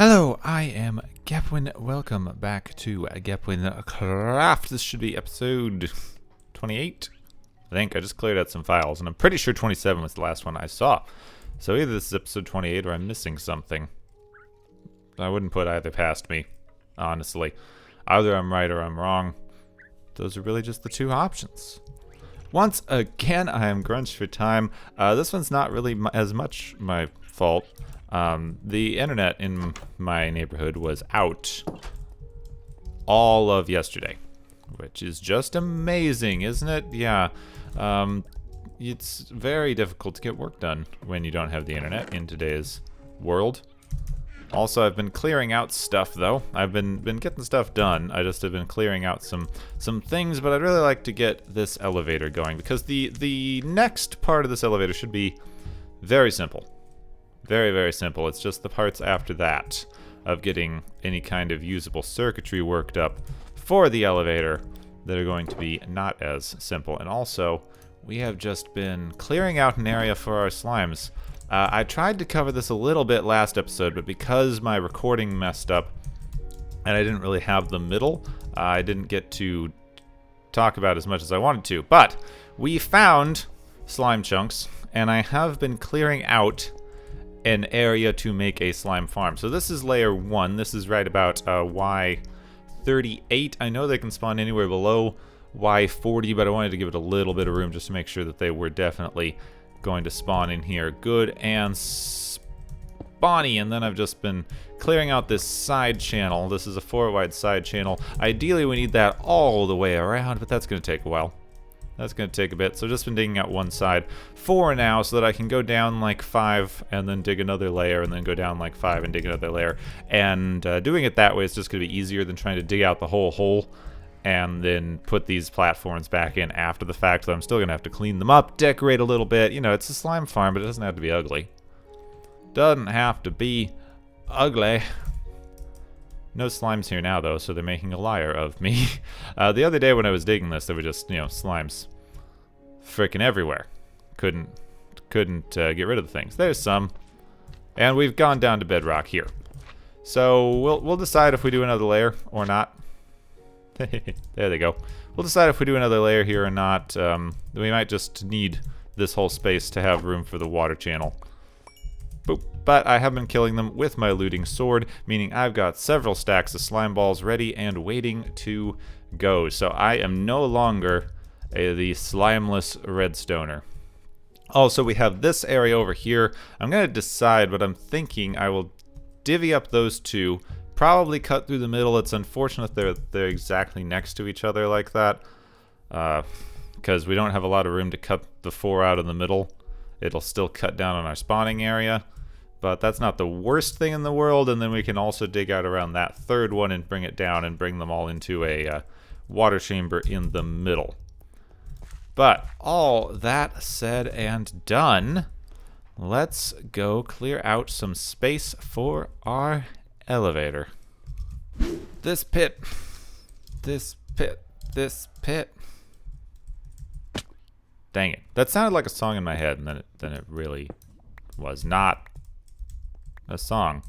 Hello, I am Gepwin. Welcome back to GepwinCraft. This should be episode 28. I think I just cleared out some files, and I'm pretty sure 27 was the last one I saw. So either this is episode 28 or I'm missing something. I wouldn't put either past me, honestly. Either I'm right or I'm wrong. Those are really just the two options. Once again, I am grunched for time. This one's not really as much my fault. The internet in my neighborhood was out all of yesterday, which is just amazing, isn't it? Yeah. It's very difficult to get work done when you don't have the internet in today's world. Also, I've been clearing out stuff, though. I've been getting stuff done. I just have been clearing out some things, but I'd really like to get this elevator going, because the next part of this elevator should be very simple. Very, very simple. It's just the parts after that of getting any kind of usable circuitry worked up for the elevator that are going to be not as simple. And also, we have just been clearing out an area for our slimes. I tried to cover this a little bit last episode, but because my recording messed up and I didn't really have the middle, I didn't get to talk about as much as I wanted to. But we found slime chunks, and I have been clearing out an area to make a slime farm. So this is layer 1. This is right about Y38. I know they can spawn anywhere below Y40, but I wanted to give it a little bit of room just to make sure that they were definitely going to spawn in here good and spawny. And then I've just been clearing out this side channel. This is a 4-wide side channel. Ideally we need that all the way around, but that's going to take a while. That's going to take a bit, so just been digging out one side for now so that I can go down like 5 and then dig another layer and then go down like 5 and dig another layer. And doing it that way is just going to be easier than trying to dig out the whole hole and then put these platforms back in after the fact. So I'm still going to have to clean them up, decorate a little bit. You know, it's a slime farm, but it doesn't have to be ugly. Doesn't have to be ugly. No slimes here now, though, so they're making a liar of me. The other day when I was digging this, there were just, you know, slimes freaking everywhere. Couldn't get rid of the things. There's some. And we've gone down to bedrock here. So we'll decide if we do another layer or not. There they go. We'll decide if we do another layer here or not. We might just need this whole space to have room for the water channel. Boop. But I have been killing them with my looting sword, meaning I've got several stacks of slime balls ready and waiting to go. So I am no longer the slimeless redstoner. Also, we have this area over here. I'm going to decide, but I'm thinking I will divvy up those two, probably cut through the middle. It's unfortunate they're exactly next to each other like that, because we don't have a lot of room to cut the 4 out in the middle. It'll still cut down on our spawning area, but that's not the worst thing in the world. And then we can also dig out around that third one and bring it down and bring them all into a water chamber in the middle. But all that said and done, let's go clear out some space for our elevator. This pit. Dang it. That sounded like a song in my head, and then it really was not a song.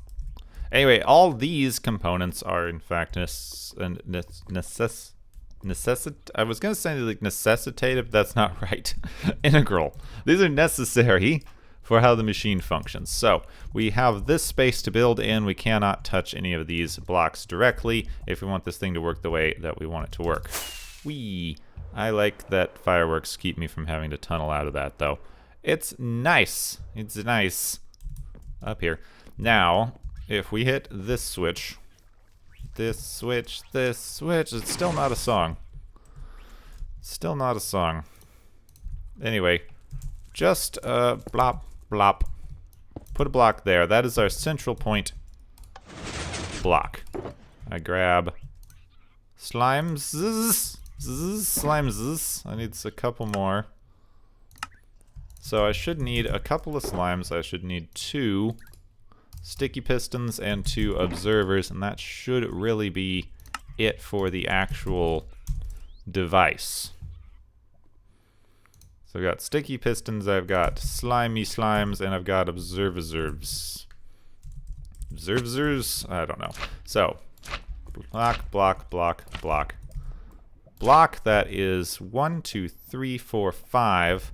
Anyway, all these components are in fact I was going to say like necessitated, but that's not right. Integral. These are necessary for how the machine functions. So we have this space to build in. We cannot touch any of these blocks directly if we want this thing to work the way that we want it to work. Whee! I like that fireworks keep me from having to tunnel out of that, though. It's nice. It's nice. Up here. Now, if we hit this switch, it's still not a song. Still not a song. Anyway, just blop, blop. Put a block there. That is our central point block. I grab slimes. Slimes. I need a couple more. So I should need a couple of slimes. I should need 2 sticky pistons and 2 observers, and that should really be it for the actual device. So I've got sticky pistons, I've got slimy slimes, and I've got observers. observers? I don't know. So, block, block, block, block. Block, that is 1, 2, 3, 4, 5.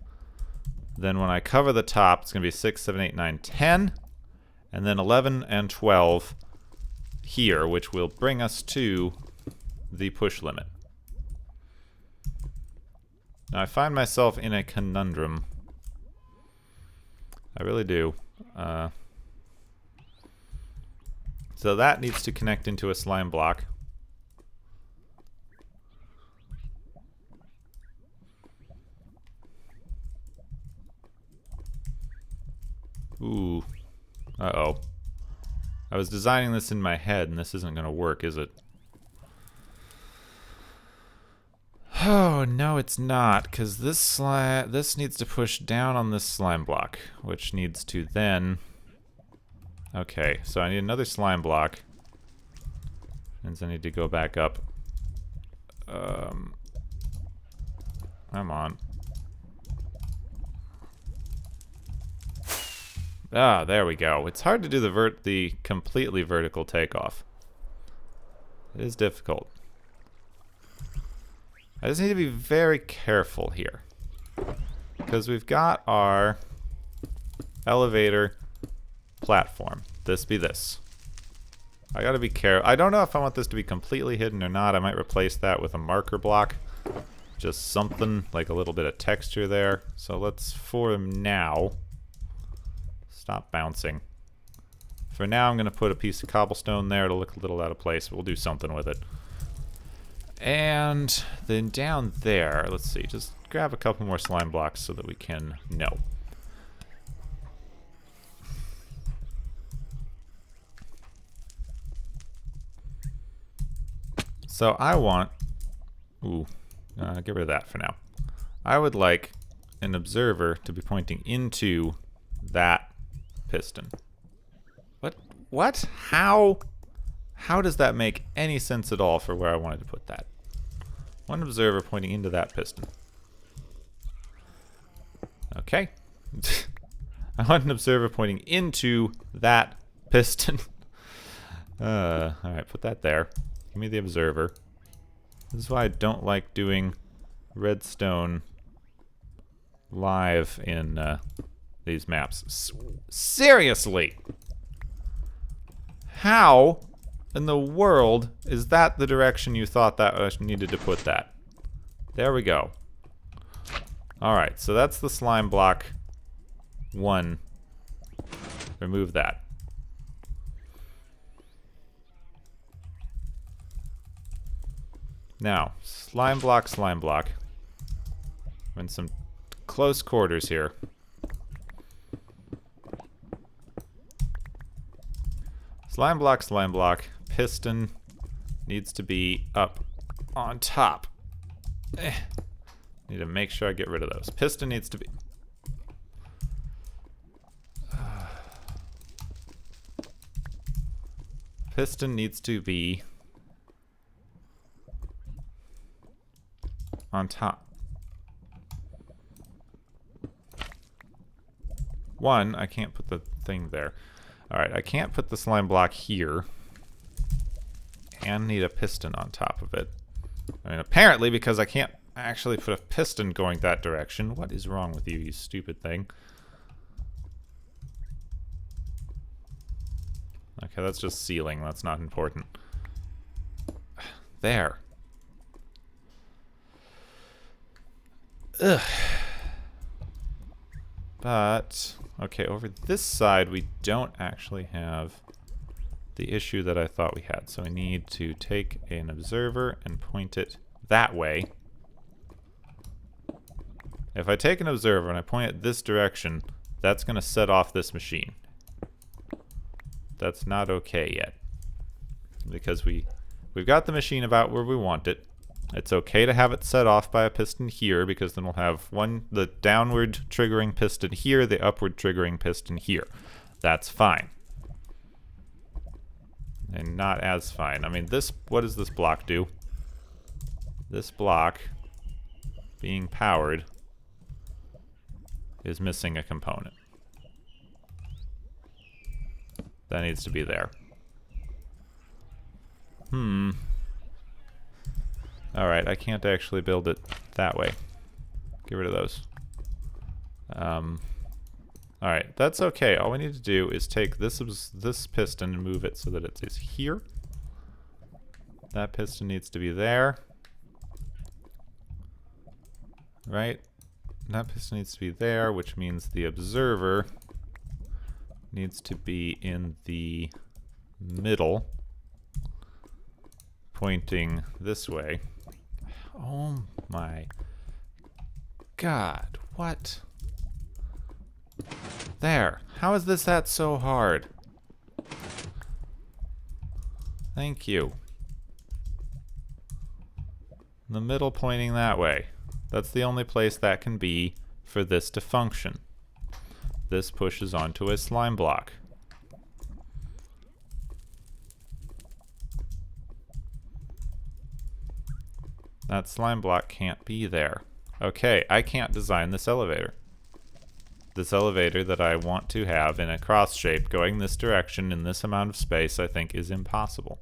Then when I cover the top, it's going to be 6, 7, 8, 9, 10. And then 11 and 12 here, which will bring us to the push limit. Now I find myself in a conundrum. I really do. So that needs to connect into a slime block. Ooh. Uh-oh. I was designing this in my head, and this isn't going to work, is it? Oh, no, it's not, because this needs to push down on this slime block, which needs to then... Okay, so I need another slime block. Means I need to go back up. Come on. Ah, there we go. It's hard to do the completely vertical takeoff. It is difficult. I just need to be very careful here. Because we've got our elevator platform. This be this. I gotta be careful. I don't know if I want this to be completely hidden or not. I might replace that with a marker block. Just something, like a little bit of texture there. So let's, for now... Stop bouncing. For now, I'm going to put a piece of cobblestone there to look a little out of place. We'll do something with it. And then down there, let's see, just grab a couple more slime blocks so that we can know. So I want... Ooh, get rid of that for now. I would like an observer to be pointing into that piston. What? How does that make any sense at all for where I wanted to put that? One observer pointing into that piston. Okay. I want an observer pointing into that piston. Alright, put that there. Give me the observer. This is why I don't like doing redstone live in these maps. Seriously! How in the world is that the direction you thought that I needed to put that? There we go. Alright, so that's the slime block 1. Remove that. Now, slime block, slime block. We're in some close quarters here. Slime block, piston needs to be up on top. Need to make sure I get rid of those. Piston needs to be... Piston needs to be on top. One, I can't put the thing there. Alright, I can't put the slime block here. And need a piston on top of it. I mean, apparently, because I can't actually put a piston going that direction. What is wrong with you, you stupid thing? Okay, that's just sealing. That's not important. There. Ugh. But, okay, over this side we don't actually have the issue that I thought we had. So we need to take an observer and point it that way. If I take an observer and I point it this direction, that's going to set off this machine. That's not okay yet. Because we've got the machine about where we want it. It's okay to have it set off by a piston here, because then we'll have the downward triggering piston here, the upward triggering piston here. That's fine. And not as fine. I mean, what does this block do? This block, being powered, is missing a component. That needs to be there. Alright, I can't actually build it that way. Get rid of those. Alright, that's okay. All we need to do is take this piston and move it so that it is here. That piston needs to be there. Right? That piston needs to be there, which means the observer needs to be in the middle, pointing this way. Oh my God, what? There. How is this that so hard? Thank you. The middle pointing that way. That's the only place that can be for this to function. This pushes onto a slime block. That slime block can't be there. Okay, I can't design this elevator. This elevator that I want to have in a cross shape going this direction in this amount of space, I think is impossible.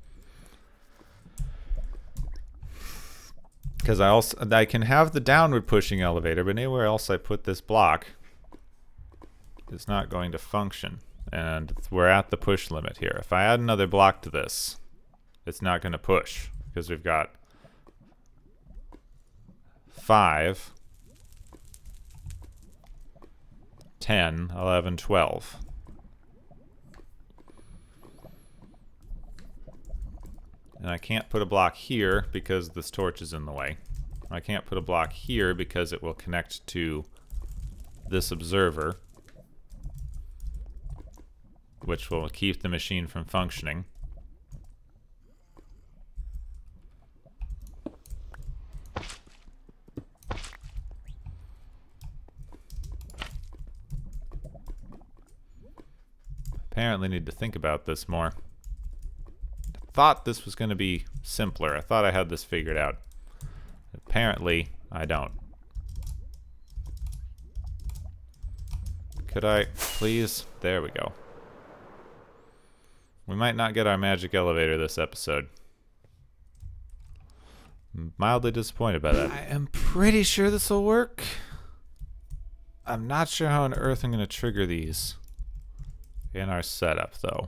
Because I can have the downward pushing elevator, but anywhere else I put this block, it's not going to function. And we're at the push limit here. If I add another block to this, it's not going to push because we've got 5, 10, 11, 12. And I can't put a block here because this torch is in the way. I can't put a block here because it will connect to this observer, which will keep the machine from functioning. Apparently need to think about this more. I thought this was going to be simpler. I thought I had this figured out. Apparently, I don't. Could I please? There we go. We might not get our magic elevator this episode. I'm mildly disappointed by that. I am pretty sure this will work. I'm not sure how on earth I'm going to trigger these in our setup, though.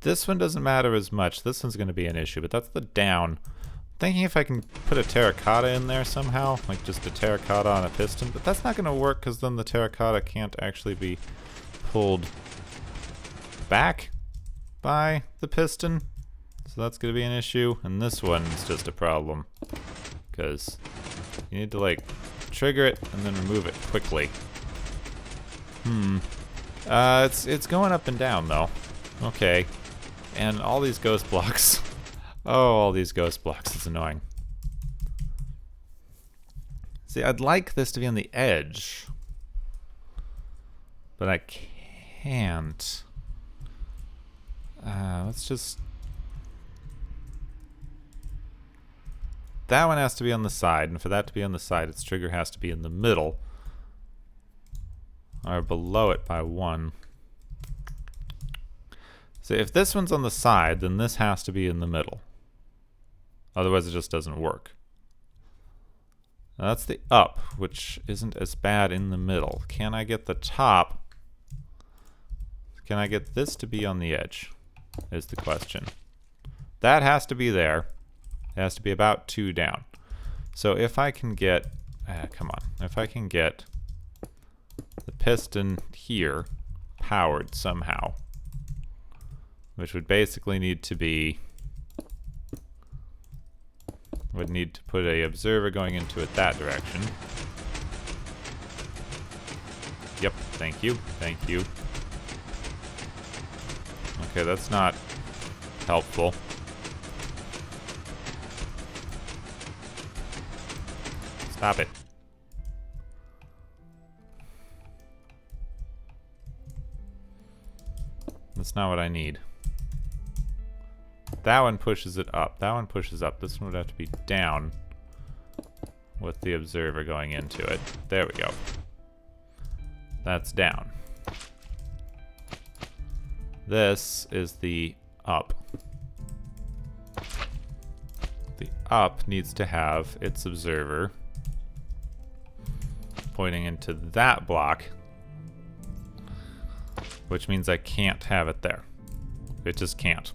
This one doesn't matter as much. This one's going to be an issue, but that's the down. I'm thinking if I can put a terracotta in there somehow, like just a terracotta on a piston, but that's not going to work because then the terracotta can't actually be pulled back by the piston. So that's going to be an issue, and this one is just a problem because you need to like trigger it and then remove it quickly. It's going up and down though. Okay. And all these ghost blocks. Oh, all these ghost blocks. It's annoying. See, I'd like this to be on the edge, but I can't. Let's just... That one has to be on the side, and for that to be on the side, its trigger has to be in the middle. Or below it by 1. So if this one's on the side, then this has to be in the middle. Otherwise it just doesn't work. Now that's the up, which isn't as bad in the middle. Can I get the top? Can I get this to be on the edge? Is the question. That has to be there. It has to be about 2 down. So if I can get... come on. If I can get the piston here powered somehow, which would basically need to be... Would need to put a observer going into it that direction. Yep, thank you, thank you. Okay, that's not helpful. Stop it. That's not what I need. That one pushes it up. That one pushes up. This one would have to be down with the observer going into it. There we go. That's down. This is the up. The up needs to have its observer pointing into that block, which means I can't have it there. It just can't.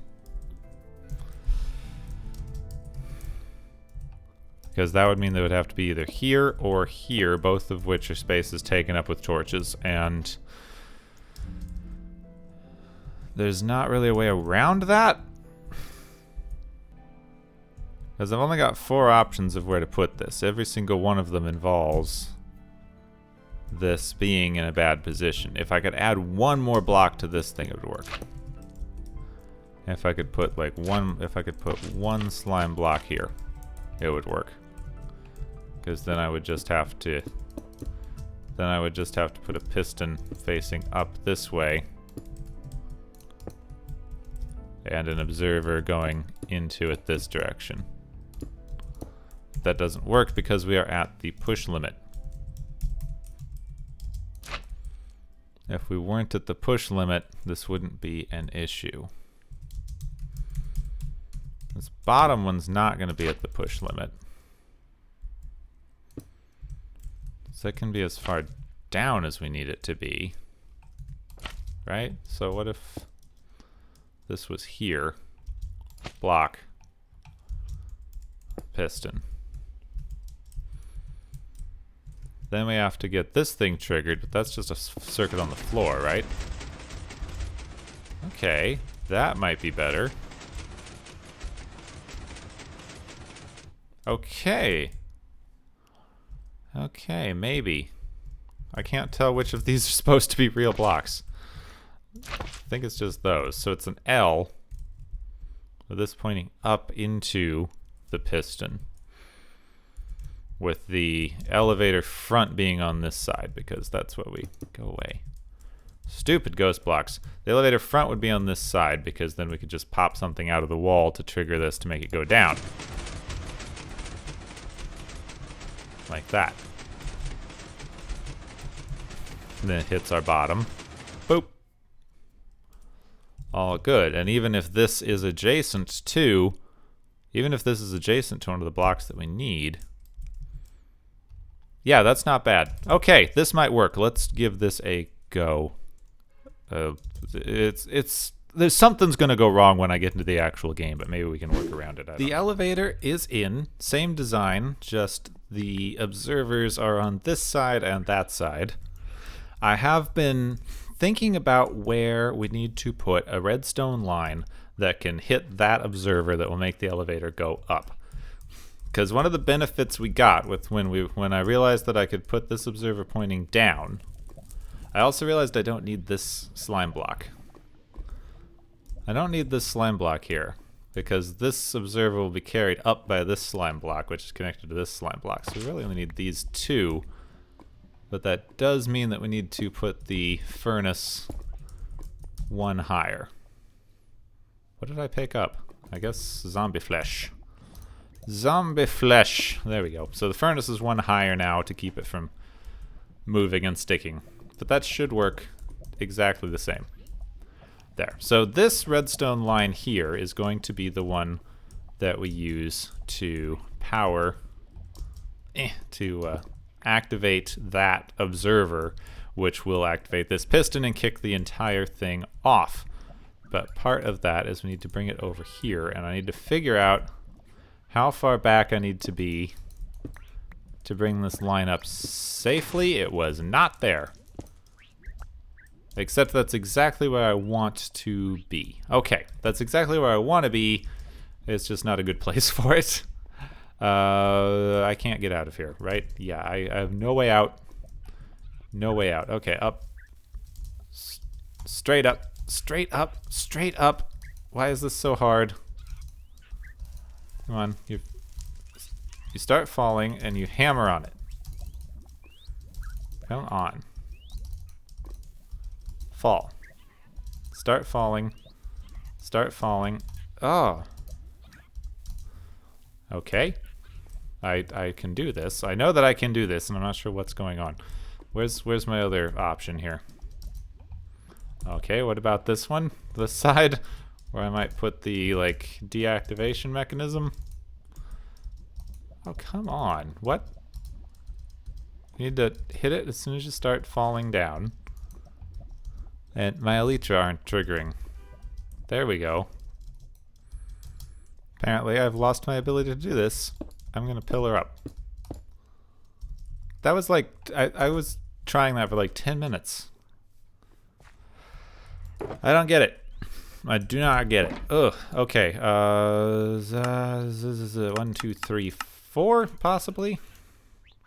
Because that would mean they would have to be either here or here, both of which are spaces taken up with torches, and there's not really a way around that. Because I've only got 4 options of where to put this. Every single one of them involves this being in a bad position. If I could add one more block to this thing, it would work. If I could put like one slime block here, it would work. Because then I would just have to put a piston facing up this way and an observer going into it this direction. That doesn't work because we are at the push limit. If we weren't at the push limit, this wouldn't be an issue. This bottom one's not going to be at the push limit. So it can be as far down as we need it to be. Right? So what if this was here? Block. Piston. Then we have to get this thing triggered, but that's just a circuit on the floor, right? Okay, that might be better. Okay. Okay, maybe. I can't tell which of these are supposed to be real blocks. I think it's just those. So it's an L, with this pointing up into the piston, with the elevator front being on this side, because that's what we... Go away. Stupid ghost blocks. The elevator front would be on this side, because then we could just pop something out of the wall to trigger this to make it go down. Like that. And then it hits our bottom. Boop. All good. And even if this is adjacent to... Even if this is adjacent to one of the blocks that we need... Yeah, that's not bad. Okay, this might work. Let's give this a go. There's something's gonna go wrong when I get into the actual game, but maybe we can work around it. The elevator is in, same design, just the observers are on this side and that side. I have been thinking about where we need to put a redstone line that can hit that observer that will make the elevator go up. Because one of the benefits we got with when I realized that I could put this observer pointing down, I also realized I don't need this slime block. I don't need this slime block here, because this observer will be carried up by this slime block, which is connected to this slime block. So we really only need these two, but that does mean that we need to put the furnace one higher. What did I pick up? I guess zombie flesh. Zombie flesh. There we go. So the furnace is one higher now to keep it from moving and sticking. But that should work exactly the same. There. So this redstone line here is going to be the one that we use to power, activate that observer, which will activate this piston and kick the entire thing off. But part of that is we need to bring it over here, and I need to figure out how far back I need to be to bring this line up safely. It was not there. Except that's exactly where I want to be. Okay, that's exactly where I want to be. It's just not a good place for it. I can't get out of here, right? Yeah, I have no way out. No way out. Okay, up. Straight up. Straight up. Straight up. Why is this so hard? Come on. You start falling and you hammer on it. Come on. Fall. Start falling. Start falling. Oh. Okay. I can do this. I know that I can do this, and I'm not sure what's going on. Where's my other option here? Okay, what about this one? This side? Where I might put the, like, deactivation mechanism? Oh, come on. What? You need to hit it as soon as you start falling down. And my elytra aren't triggering. There we go. Apparently I've lost my ability to do this. I'm gonna pillar up. That was like, I was trying that for like 10 minutes. I don't get it. I do not get it. Ugh, okay. 1, 2, 3, 4, possibly?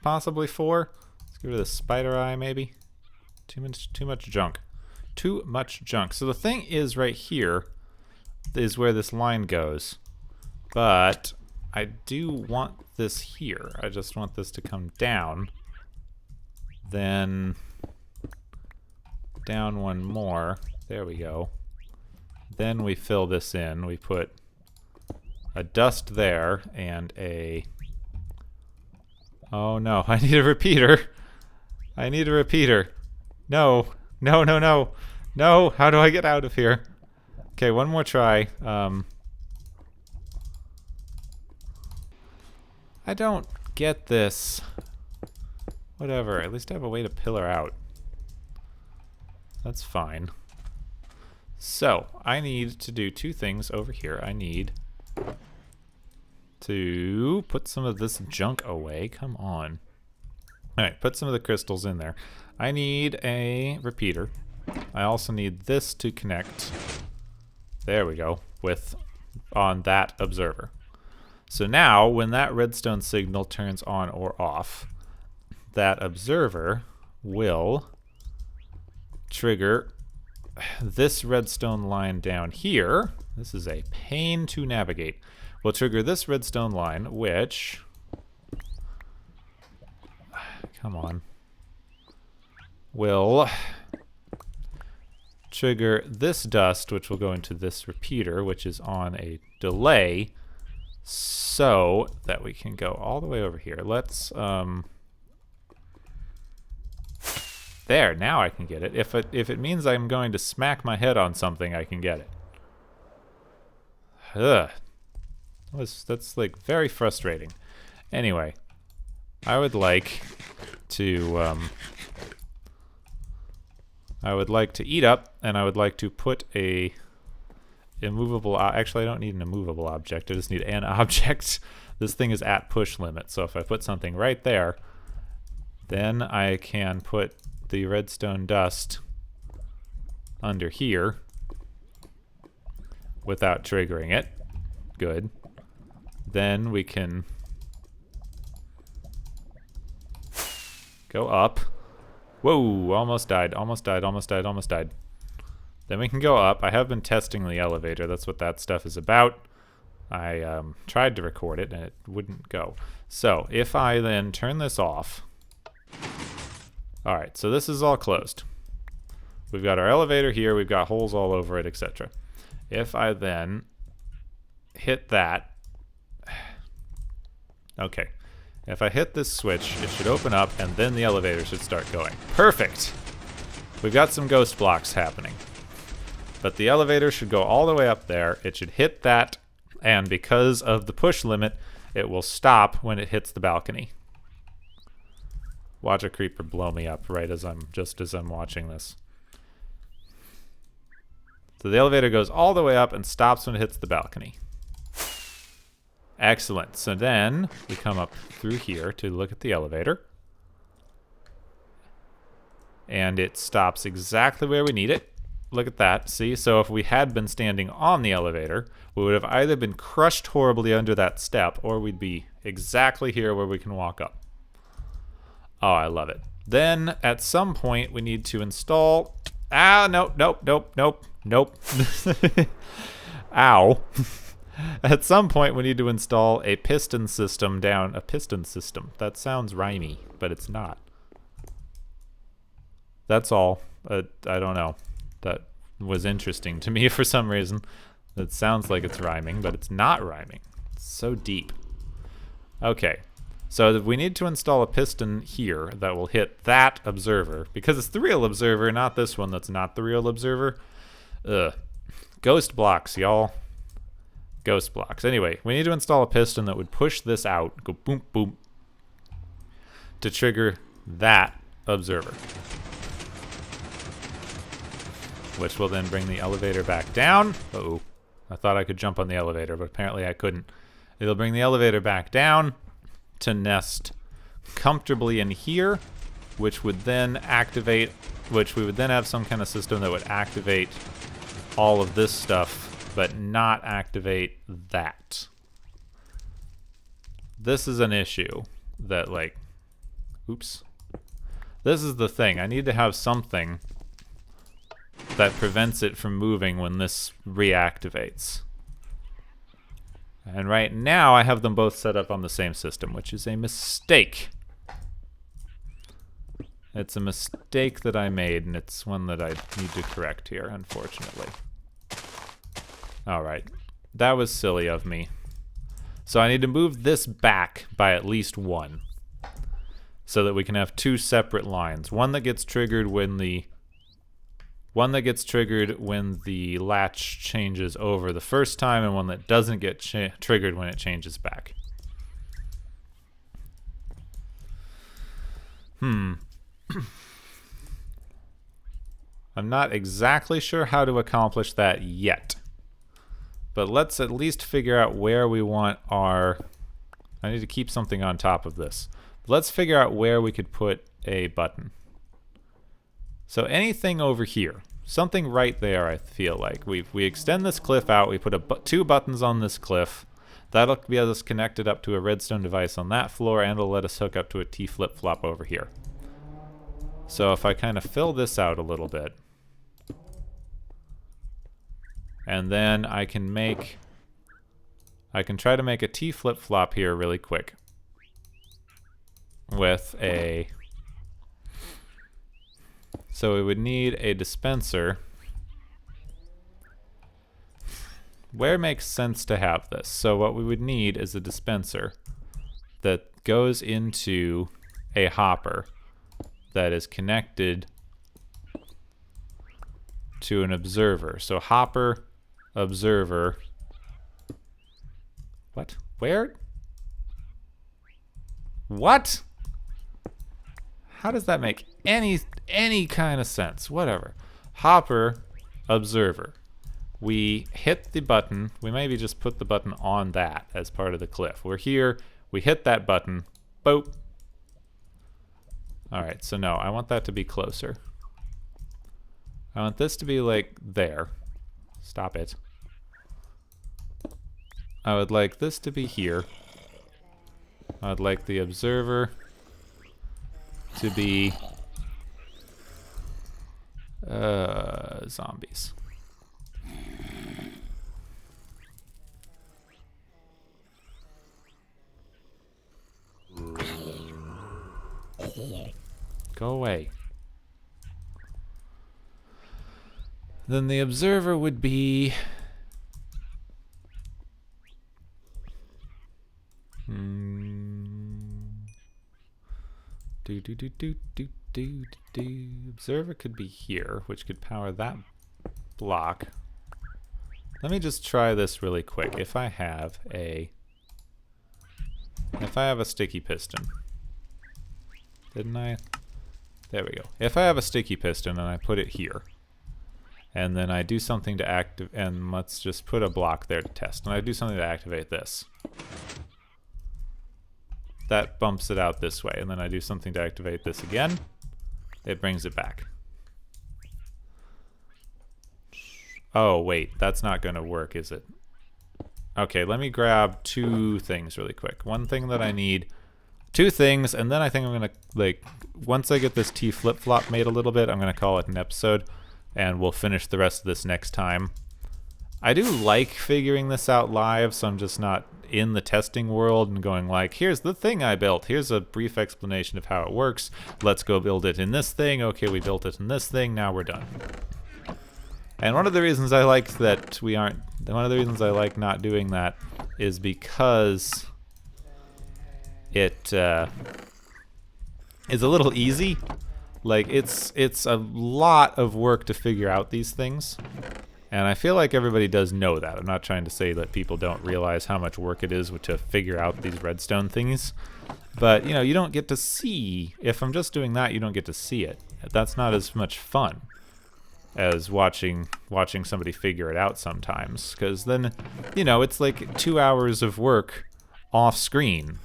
Possibly 4. Let's get rid of the spider eye, maybe. Too much junk. Too much junk. So the thing is right here is where this line goes. But I do want this here. I just want this to come down. Then down one more. There we go. Then we fill this in. We put a dust there and a... Oh no, I need a repeater. I need a repeater. No. No, no, no. No, how do I get out of here? Okay, one more try. I don't get this. Whatever, at least I have a way to pillar out. That's fine. So, I need to do 2 things over here. I need to put some of this junk away. Come on. Alright, put some of the crystals in there. I need a repeater. I also need this to connect. There we go. On that observer. So now, when that redstone signal turns on or off, that observer will trigger this redstone line down here. This is a pain to navigate. We'll trigger this redstone line, which... Come on. Will trigger this dust, which will go into this repeater, which is on a delay, so that we can go all the way over here. Let's, there, now I can get it. If it means I'm going to smack my head on something, I can get it. Ugh. That's like very frustrating. Anyway, I would like to eat up, and I would like to put a immovable, actually I don't need an immovable object, I just need an object. This thing is at push limit, so if I put something right there, then I can put the redstone dust under here without triggering it. Good. Then we can go up. Whoa, almost died, almost died, almost died, almost died. Then we can go up. I have been testing the elevator. That's what that stuff is about. I tried to record it and it wouldn't go. So if I then turn this off. Alright, so this is all closed. We've got our elevator here. We've got holes all over it, etc. If I then hit that. Okay. If I hit this switch, it should open up and then the elevator should start going. Perfect! We've got some ghost blocks happening. But the elevator should go all the way up there. It should hit that, and because of the push limit, it will stop when it hits the balcony. Watch a creeper blow me up right as I'm watching this. So the elevator goes all the way up and stops when it hits the balcony. Excellent. So then we come up through here to look at the elevator. And it stops exactly where we need it. Look at that. See? So if we had been standing on the elevator, we would have either been crushed horribly under that step, or we'd be exactly here where we can walk up. Oh, I love it. Then at some point we need to install... Ah, nope, nope, nope, nope, nope. Ow. At some point we need to install a piston system down... A piston system. That sounds rhymey, but it's not. That's all. I don't know. That was interesting to me for some reason. It sounds like it's rhyming, but it's not rhyming. It's so deep. Okay. So we need to install a piston here that will hit that observer, because it's the real observer, not this one that's not the real observer. Ugh. Ghost blocks, y'all. Ghost blocks. Anyway, we need to install a piston that would push this out, go boom, boom, to trigger that observer. Which will then bring the elevator back down. Uh-oh. I thought I could jump on the elevator, but apparently I couldn't. It'll bring the elevator back down to nest comfortably in here, which would then activate, which we would then have some kind of system that would activate all of this stuff, but not activate that. This is an issue that, like, oops. This is the thing. I need to have something that prevents it from moving when this reactivates. And right now I have them both set up on the same system, which is a mistake. It's a mistake that I made, and it's one that I need to correct here, unfortunately. Alright, that was silly of me. So I need to move this back by at least one, so that we can have two separate lines. One that gets triggered when the latch changes over the first time, and one that doesn't get triggered when it changes back. I'm not exactly sure how to accomplish that yet. But let's at least figure out where we want our... I need to keep something on top of this. Let's figure out where we could put a button. So anything over here, something right there, I feel like. We extend this cliff out, we put two buttons on this cliff. That'll be us connected up to a redstone device on that floor, and it'll let us hook up to a T flip-flop over here. So if I kind of fill this out a little bit, and then I can try to make a T flip-flop here really quick with a... So we would need a dispenser. Where makes sense to have this? So what we would need is a dispenser that goes into a hopper that is connected to an observer. So hopper, observer. What? Where? What? How does that make any kind of sense? Whatever. Hopper, observer. We hit the button. We maybe just put the button on that as part of the cliff. We're here. We hit that button. Boop. Alright, so no, I want that to be closer. I want this to be like there. Stop it. I would like this to be here. I would like the observer to be zombies. Go away. Then the observer would be observer could be here, which could power that block. Let me just try this really quick. If I have a sticky piston. Didn't I? There we go. If I have a sticky piston and I put it here, and then I do something to activate, and let's just put a block there to test, and I do something to activate this. That bumps it out this way, and then I do something to activate this again. It brings it back. Oh, wait, that's not going to work, is it? Okay, let me grab two things really quick. One thing that I need, two things, and then I think I'm going to, like, once I get this T flip-flop made a little bit, I'm going to call it an episode, and we'll finish the rest of this next time. I do like figuring this out live, so I'm just not in the testing world and going like, here's the thing I built, here's a brief explanation of how it works, let's go build it in this thing, okay, we built it in this thing, now we're done. And one of the reasons I like that we aren't, one of the reasons I like not doing that is because it is a little easy. Like, it's a lot of work to figure out these things. And I feel like everybody does know that. I'm not trying to say that people don't realize how much work it is to figure out these redstone things. But, you know, you don't get to see. If I'm just doing that, you don't get to see it. That's not as much fun as watching somebody figure it out sometimes. Because then, you know, it's like 2 hours of work off screen.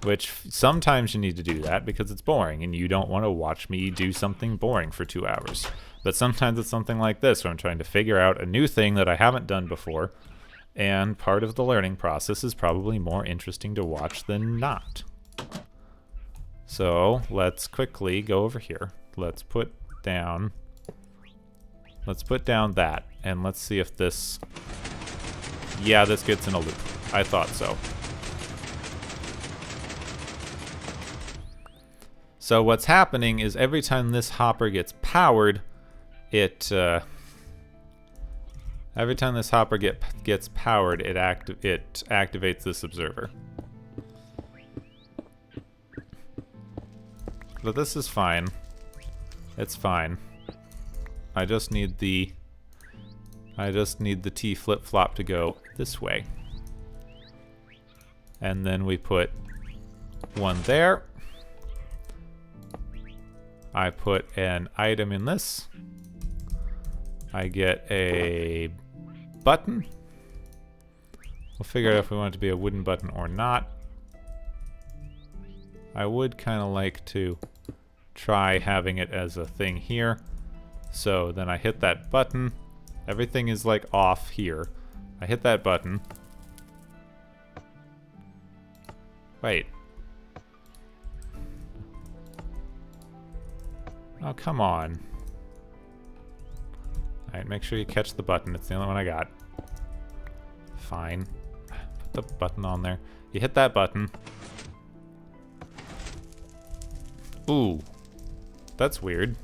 Which sometimes you need to do that because it's boring and you don't want to watch me do something boring for 2 hours. But sometimes it's something like this where I'm trying to figure out a new thing that I haven't done before. And part of the learning process is probably more interesting to watch than not. So let's quickly go over here. Let's put down that. And let's see if this... Yeah, this gets in a loop. I thought so. So what's happening is every time this hopper gets powered, every time this hopper gets powered, it activates this observer. But this is fine. It's fine. I just need the T flip-flop to go this way. And then we put one there. I put an item in this. I get a button. We'll figure out if we want it to be a wooden button or not. I would kind of like to try having it as a thing here. So then I hit that button. Everything is like off here. I hit that button. Wait. Oh, come on. Alright, make sure you catch the button. It's the only one I got. Fine. Put the button on there. You hit that button. Ooh. That's weird.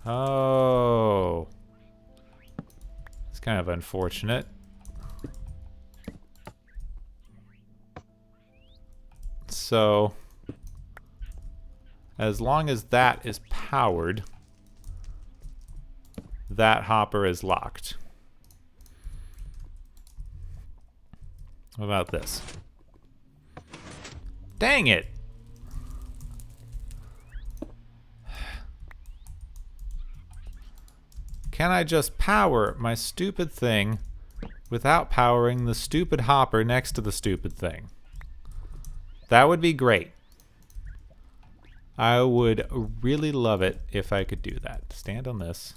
Oh. It's kind of unfortunate. So, as long as that is powered, that hopper is locked. What about this? Dang it! Can I just power my stupid thing without powering the stupid hopper next to the stupid thing? That would be great. I would really love it if I could do that. Stand on this.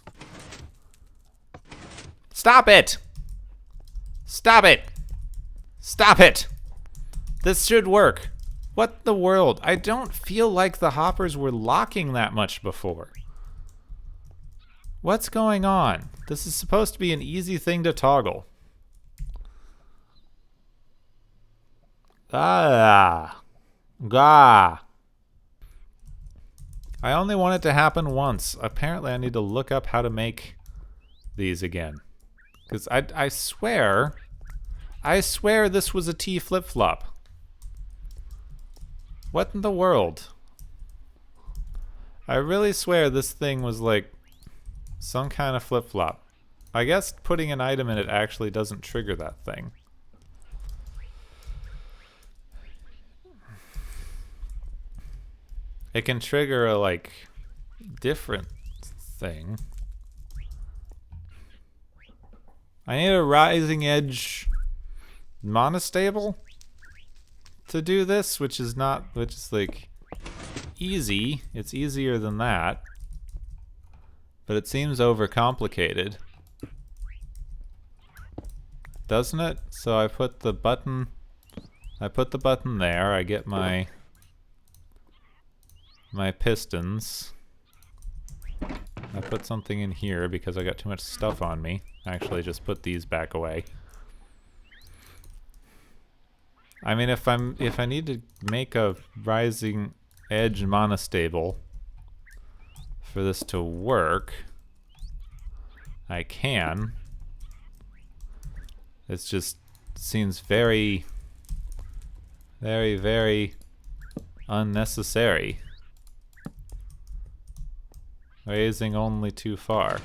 Stop it! Stop it! Stop it! This should work. What the world? I don't feel like the hoppers were locking that much before. What's going on? This is supposed to be an easy thing to toggle. Ah. Gah. I only want it to happen once. Apparently I need to look up how to make these again. Because I swear this was a T flip-flop. What in the world? I really swear this thing was like some kind of flip-flop. I guess putting an item in it actually doesn't trigger that thing. It can trigger a, like, different thing. I need a rising edge monostable to do this, which is like easy. It's easier than that. But it seems overcomplicated. Doesn't it? So I put the button there. I get my pistons. I put something in here because I got too much stuff on me. Actually, just put these back away. I mean, if I need to make a rising edge monostable for this to work, I can. It just seems very, very, very unnecessary. Raising only too far.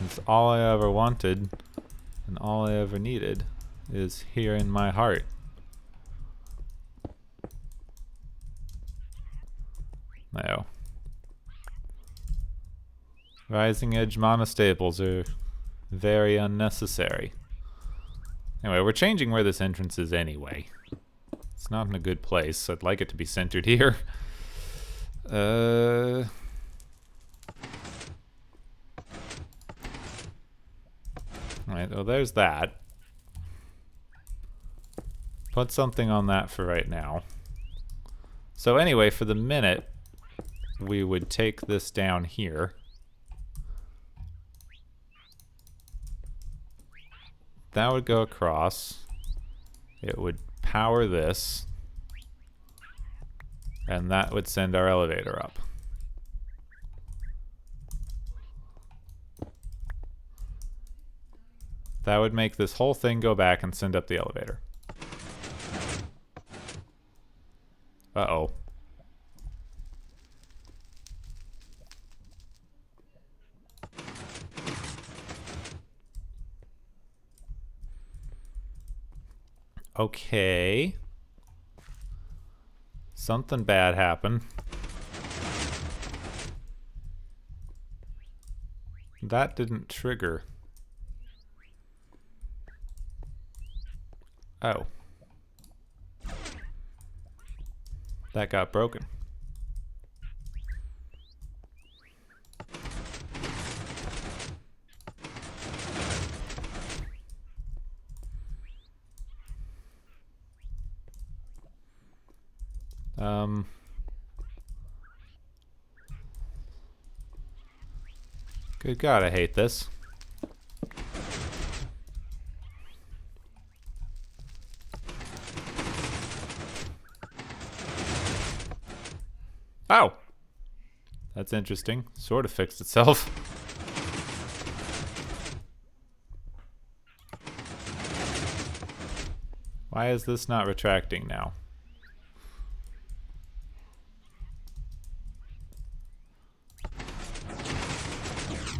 It's all I ever wanted and all I ever needed is here in my heart. No. Rising edge monostables are very unnecessary. Anyway, we're changing where this entrance is anyway. It's not in a good place. I'd like it to be centered here. Alright, well there's that. Put something on that for right now. So anyway, for the minute, we would take this down here. That would go across. It would power this. And that would send our elevator up. That would make this whole thing go back and send up the elevator. Uh-oh. Okay. Something bad happened. That didn't trigger. Oh. That got broken. Good God, I hate this. Oh! That's interesting. Sort of fixed itself. Why is this not retracting now?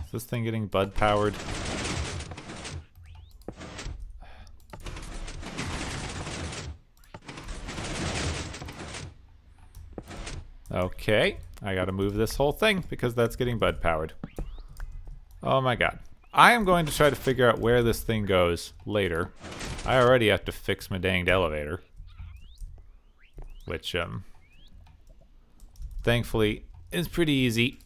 Is this thing getting bud powered? Okay, I gotta move this whole thing because that's getting bud powered. Oh my god. I am going to try to figure out where this thing goes later. I already have to fix my danged elevator. Which, thankfully is pretty easy.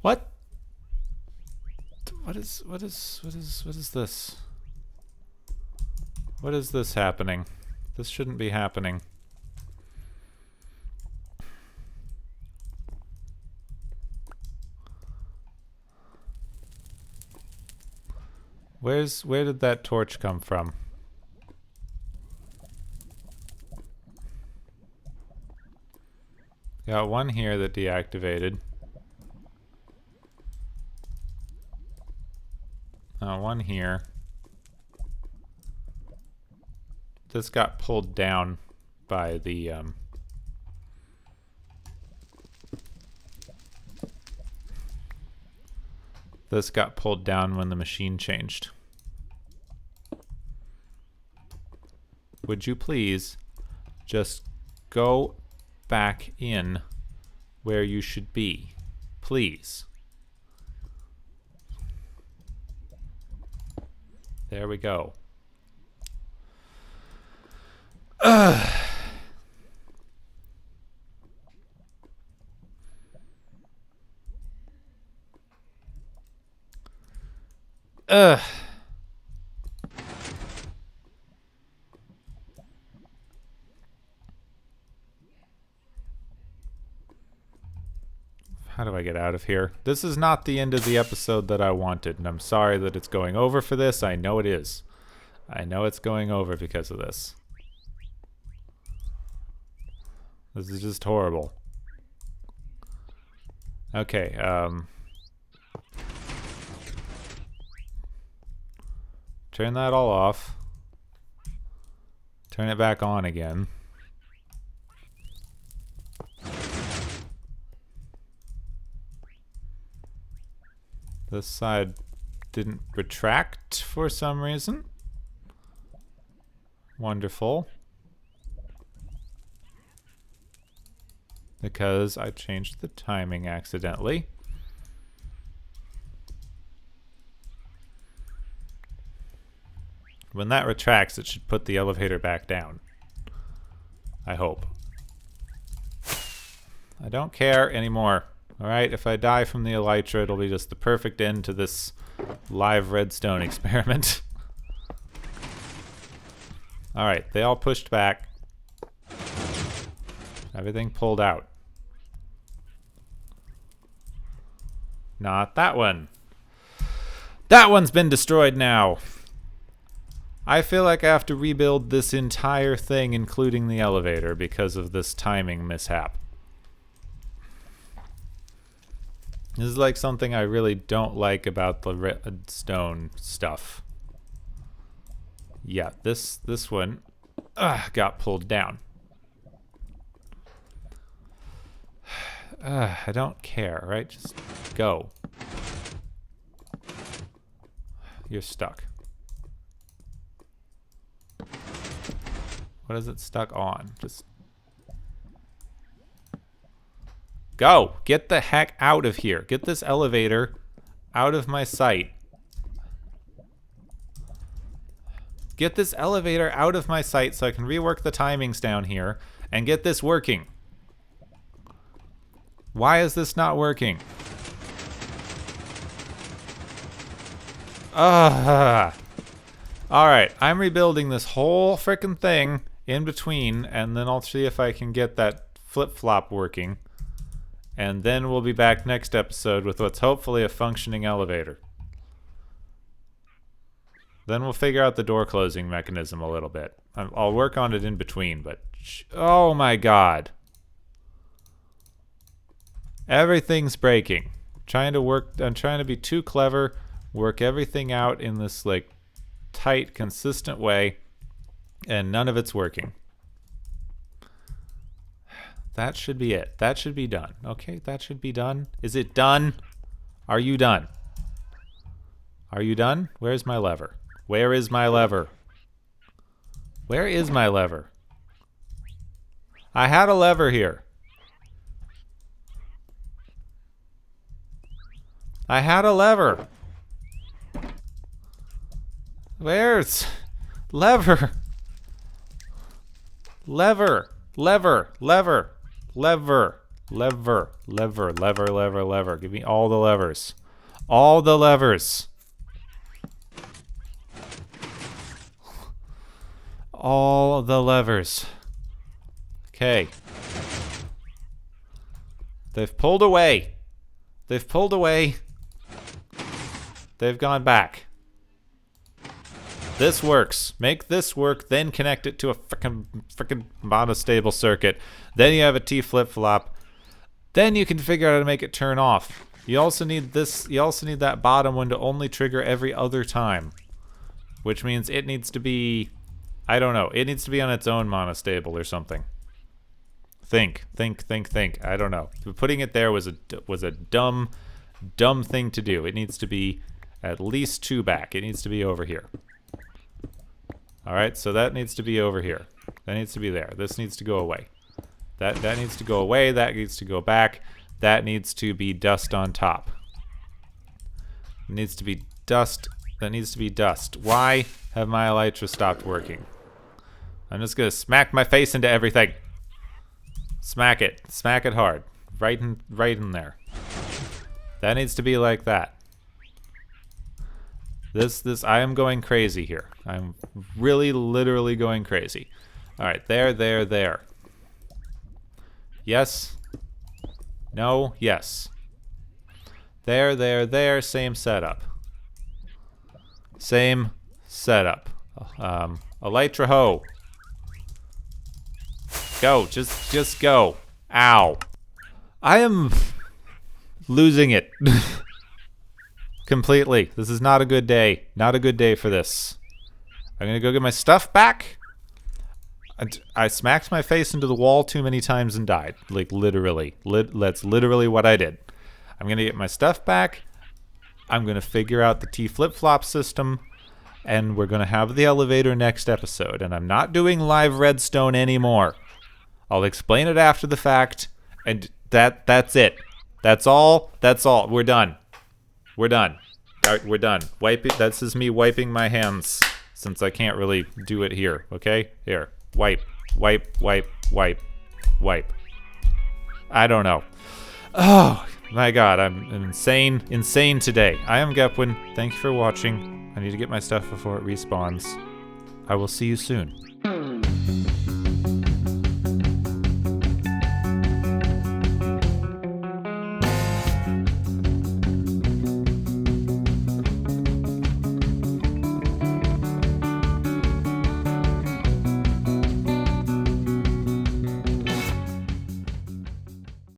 What? What is this? What is this happening? This shouldn't be happening. Where did that torch come from? Got one here that deactivated. One here. This got pulled down by the this got pulled down when the machine changed. Would you please just go back in where you should be? Please. There we go. Ugh. Ugh. How do I get out of here? This is not the end of the episode that I wanted, and I'm sorry that it's going over for this. I know it is. I know it's going over because of this. This is just horrible. Okay, turn that all off. Turn it back on again. This side didn't retract for some reason. Wonderful. Because I changed the timing accidentally. When that retracts, it should put the elevator back down. I hope. I don't care anymore. Alright, if I die from the elytra, it'll be just the perfect end to this live redstone experiment. Alright, they all pushed back. Everything pulled out. Not that one. That one's been destroyed now. I feel like I have to rebuild this entire thing, including the elevator, because of this timing mishap. This is like something I really don't like about the redstone stuff. Yeah, this one got pulled down. I don't care, right? Just go. You're stuck. What is it stuck on? Just go! Get the heck out of here. Get this elevator out of my sight. Get this elevator out of my sight so I can rework the timings down here and get this working. Why is this not working? Alright, I'm rebuilding this whole frickin' thing in between, and then I'll see if I can get that flip-flop working. And then we'll be back next episode with what's hopefully a functioning elevator. Then we'll figure out the door closing mechanism a little bit. I'll work on it in between, but oh my god. Everything's breaking. I'm trying to be too clever, work everything out in this like tight, consistent way, and none of it's working. That should be it. That should be done. Okay, that should be done. Is it done? Are you done? Are you done? Where's my lever? Where is my lever? Where is my lever? I had a lever here. I had a lever. Where's lever? Lever. Lever. Lever. Lever. Lever. Lever. Lever. Lever. Lever. Give me all the levers. All the levers. All the levers. Okay. They've pulled away. They've pulled away. They've gone back. This works. Make this work, then connect it to a frickin' monostable circuit. Then you have a T flip-flop. Then you can figure out how to make it turn off. You also need this. You also need that bottom one to only trigger every other time, which means it needs to be, I don't know. It needs to be on its own monostable or something. Think. I don't know. Putting it there was a dumb thing to do. It needs to be at least 2 back. It needs to be over here. Alright, so that needs to be over here. That needs to be there. This needs to go away. That needs to go away. That needs to go back. That needs to be dust on top. It needs to be dust. That needs to be dust. Why have my elytra stopped working? I'm just gonna smack my face into everything. Smack it. Smack it hard. Right in there. That needs to be like that. I am going crazy here. I'm really, literally going crazy. Alright, there. Yes. No, yes. There. Same setup. Same setup. Elytra hoe. Go. Just go. Ow. I am losing it. Completely. This is not a good day. Not a good day for this. I'm gonna go get my stuff back. I smacked my face into the wall too many times and died. Like, literally. That's literally what I did. I'm gonna get my stuff back. I'm gonna figure out the T flip-flop system. And we're gonna have the elevator next episode. And I'm not doing live redstone anymore. I'll explain it after the fact. And that's it. That's all. We're done. We're done. All right, we're done. This is me wiping my hands. Since I can't really do it here. Okay? Here. Wipe. I don't know. Oh, my God. I'm insane today. I am Gepwin. Thank you for watching. I need to get my stuff before it respawns. I will see you soon.